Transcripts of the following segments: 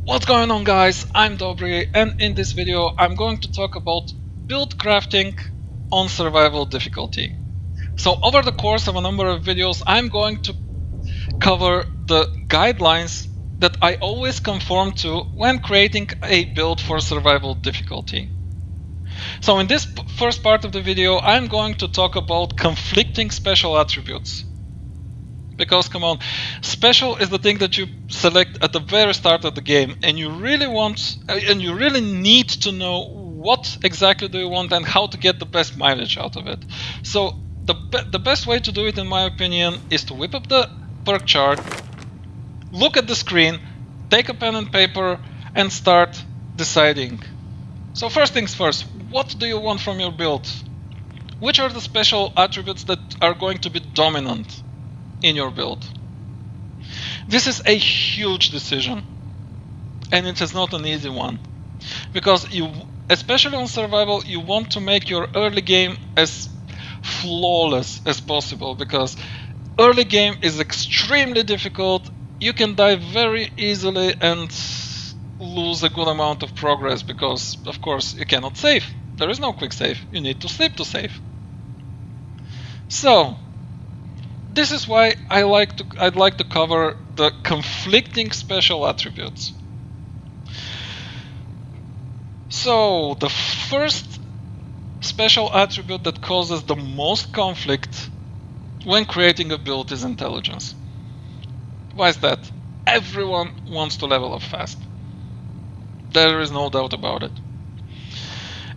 What's going on, guys? I'm Dobry, and in this video I'm going to talk about build crafting on survival difficulty. So over the course of a number of videos I'm going to cover the guidelines that I always conform to when creating a build for survival difficulty. So in this first part of the video I'm going to talk about conflicting special attributes. Because come on, special is the thing that you select at the very start of the game, and you really need to know what exactly do you want and how to get the best mileage out of it. So the best way to do it, in my opinion, is to whip up the perk chart, look at the screen, take a pen and paper, and start deciding. So first things first, what do you want from your build? Which are the special attributes that are going to be dominant in your build? This is a huge decision, and it is not an easy one, because especially on survival, you want to make your early game as flawless as possible, because early game is extremely difficult. You can die very easily and lose a good amount of progress, because of course you cannot save. There is no quick save. You need to sleep to save. So this is why I'd like to cover the conflicting special attributes. So the first special attribute that causes the most conflict when creating a build is intelligence. Why is that? Everyone wants to level up fast. There is no doubt about it.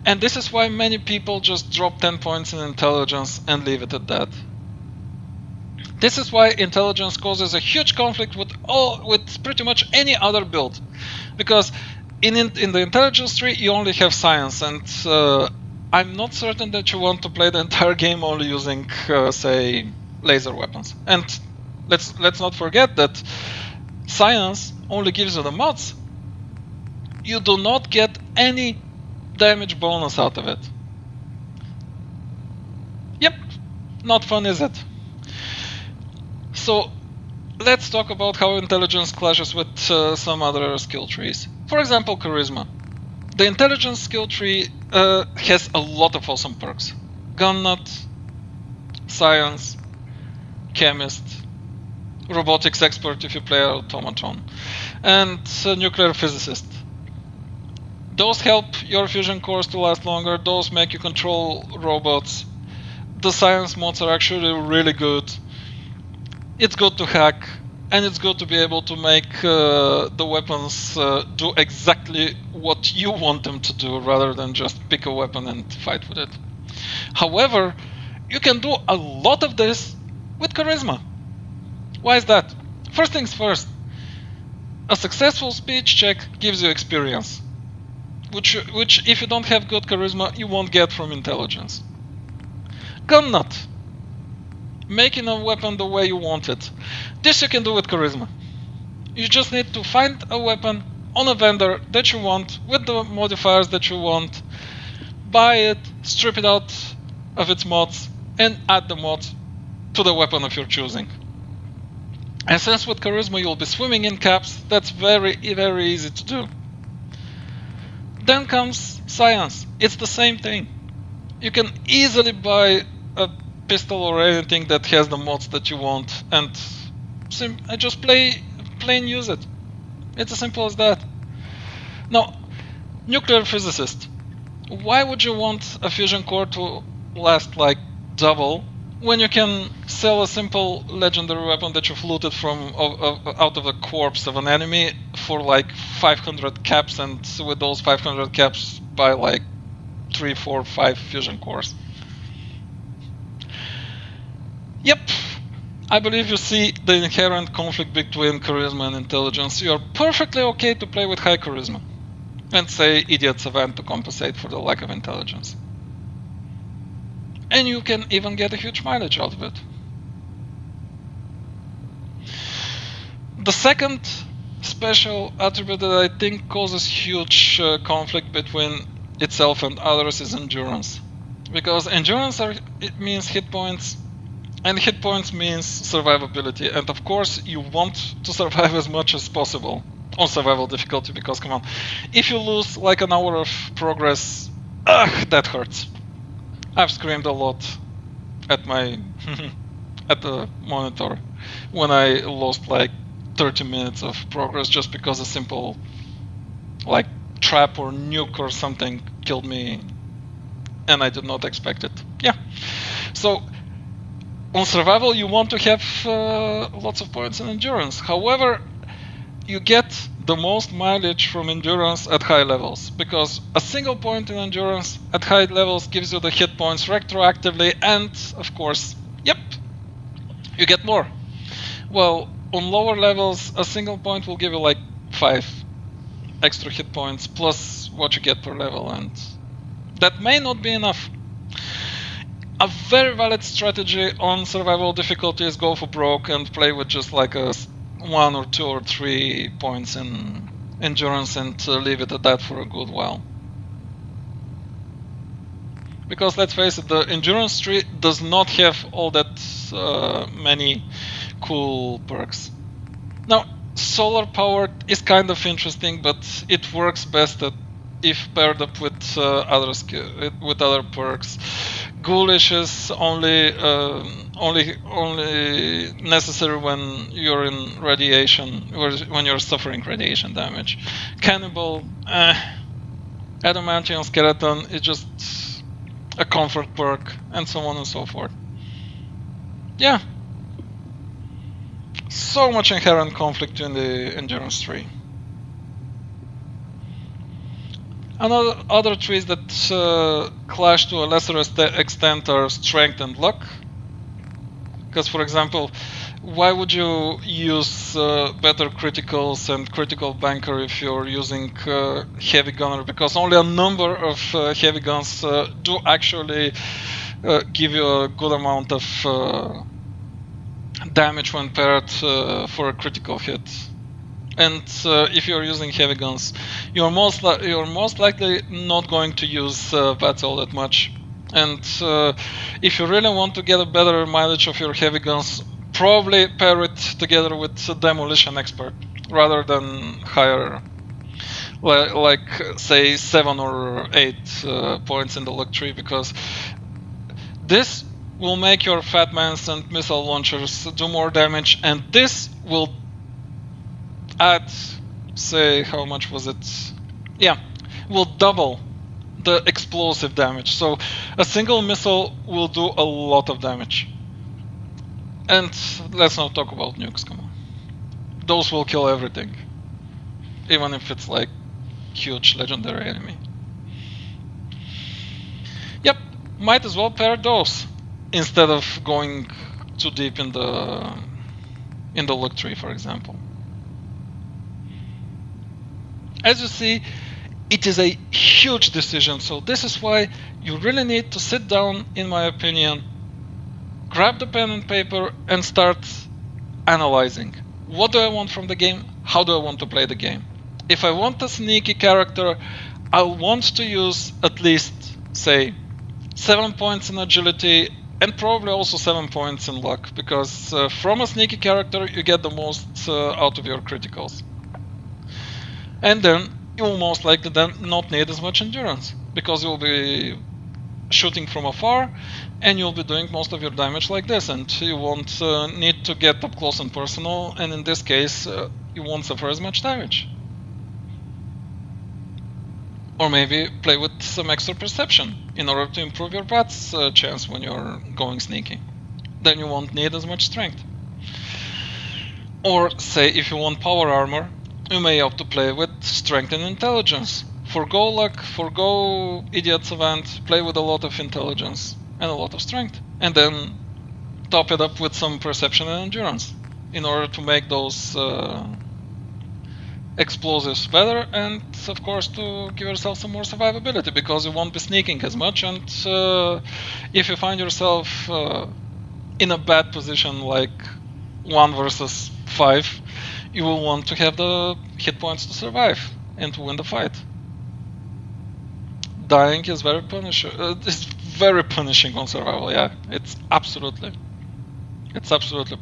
And this is why many people just drop 10 points in intelligence and leave it at that. This is why intelligence causes a huge conflict with pretty much any other build, because in the intelligence tree you only have science, and I'm not certain that you want to play the entire game only using say laser weapons. And let's not forget that science only gives you the mods. You do not get any damage bonus out of it. Yep, not fun, is it? So let's talk about how intelligence clashes with some other skill trees. For example, charisma. The intelligence skill tree has a lot of awesome perks. Gun nut, science, chemist, robotics expert if you play automaton, and nuclear physicist. Those help your fusion cores to last longer. Those make you control robots. The science mods are actually really good. It's good to hack, and it's good to be able to make the weapons do exactly what you want them to do, rather than just pick a weapon and fight with it. However, you can do a lot of this with charisma. Why is that? First things first, a successful speech check gives you experience, which if you don't have good charisma, you won't get from intelligence. Gun nut. Making a weapon the way you want it. This you can do with charisma. You just need to find a weapon on a vendor that you want, with the modifiers that you want, buy it, strip it out of its mods, and add the mods to the weapon of your choosing. And since with charisma you'll be swimming in caps, that's very, very easy to do. Then comes science. It's the same thing. You can easily buy a pistol or anything that has the mods that you want, and just plain use it. It's as simple as that. Now, nuclear physicist. Why would you want a fusion core to last like double when you can sell a simple legendary weapon that you've looted from out of a corpse of an enemy for like 500 caps, and with those 500 caps buy like 3, 4, 5 fusion cores? Yep, I believe you see the inherent conflict between charisma and intelligence. You are perfectly okay to play with high charisma and say idiot savant to compensate for the lack of intelligence. And you can even get a huge mileage out of it. The second special attribute that I think causes huge conflict between itself and others is endurance. Because endurance it means hit points, and hit points means survivability. And of course you want to survive as much as possible. on survival difficulty, because come on, if you lose like an hour of progress, that hurts. I've screamed a lot at my at the monitor when I lost like 30 minutes of progress just because a simple like trap or nuke or something killed me and I did not expect it. Yeah. So on survival you want to have lots of points in endurance. However, you get the most mileage from endurance at high levels, because a single point in endurance at high levels gives you the hit points retroactively, and of course, yep, you get more. Well, on lower levels, a single point will give you like 5 extra hit points plus what you get per level, and that may not be enough. A very valid strategy on survival difficulty is go for broke and play with just like a 1 or 2 or 3 points in endurance and leave it at that for a good while. Because let's face it, the endurance tree does not have all that many cool perks. Now, solar power is kind of interesting, but it works best if paired up with other perks. Ghoulish is only necessary when you're in radiation, or when you're suffering radiation damage. Cannibal, Adamantium Skeleton is just a comfort perk, and so on and so forth. Yeah. So much inherent conflict in the endurance tree. Other trees that clash to a lesser extent are strength and luck. Because, for example, why would you use better criticals and critical banker if you're using heavy gunner? Because only a number of heavy guns do actually give you a good amount of damage when paired for a critical hit. And if you're using heavy guns, you're most likely not going to use VATS all that much. And if you really want to get a better mileage of your heavy guns, probably pair it together with Demolition Expert rather than higher, like say 7 or 8 points in the luck tree, because this will make your Fat Mans and missile launchers do more damage, and this will add, say, how much was it? Yeah, will double the explosive damage. So a single missile will do a lot of damage. And let's not talk about nukes, come on. Those will kill everything. Even if it's like huge legendary enemy. Yep, might as well pair those instead of going too deep in the luck tree, for example. As you see, it is a huge decision, so this is why you really need to sit down, in my opinion, grab the pen and paper and start analyzing. What do I want from the game? How do I want to play the game? If I want a sneaky character, I'll want to use at least, say, 7 points in agility and probably also 7 points in luck, because from a sneaky character you get the most out of your criticals. And then you will most likely then not need as much endurance, because you'll be shooting from afar and you'll be doing most of your damage like this, and you won't need to get up close and personal, and in this case you won't suffer as much damage. Or maybe play with some extra perception in order to improve your VATS chance when you're going sneaky. Then you won't need as much strength. Or say if you want power armor, you may opt to play with strength and intelligence. Forgo luck, forgo idiot savant, play with a lot of intelligence and a lot of strength. And then top it up with some perception and endurance in order to make those explosives better, and of course to give yourself some more survivability, because you won't be sneaking as much, and if you find yourself in a bad position like 1 versus 5, you will want to have the hit points to survive and to win the fight. Dying is very punishing. It's very punishing on survival. Yeah, it's absolutely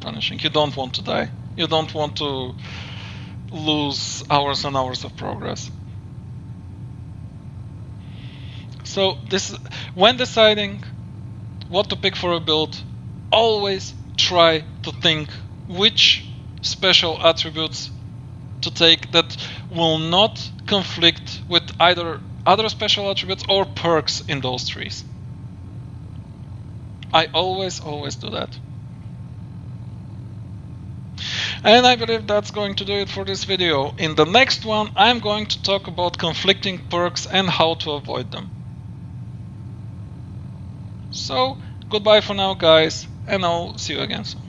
punishing. You don't want to die. You don't want to lose hours and hours of progress. So when deciding what to pick for a build, always try to think which special attributes to take that will not conflict with either other special attributes or perks in those trees. I always do that. And I believe that's going to do it for this video. In the next one, I'm going to talk about conflicting perks and how to avoid them. So, goodbye for now, guys, and I'll see you again soon.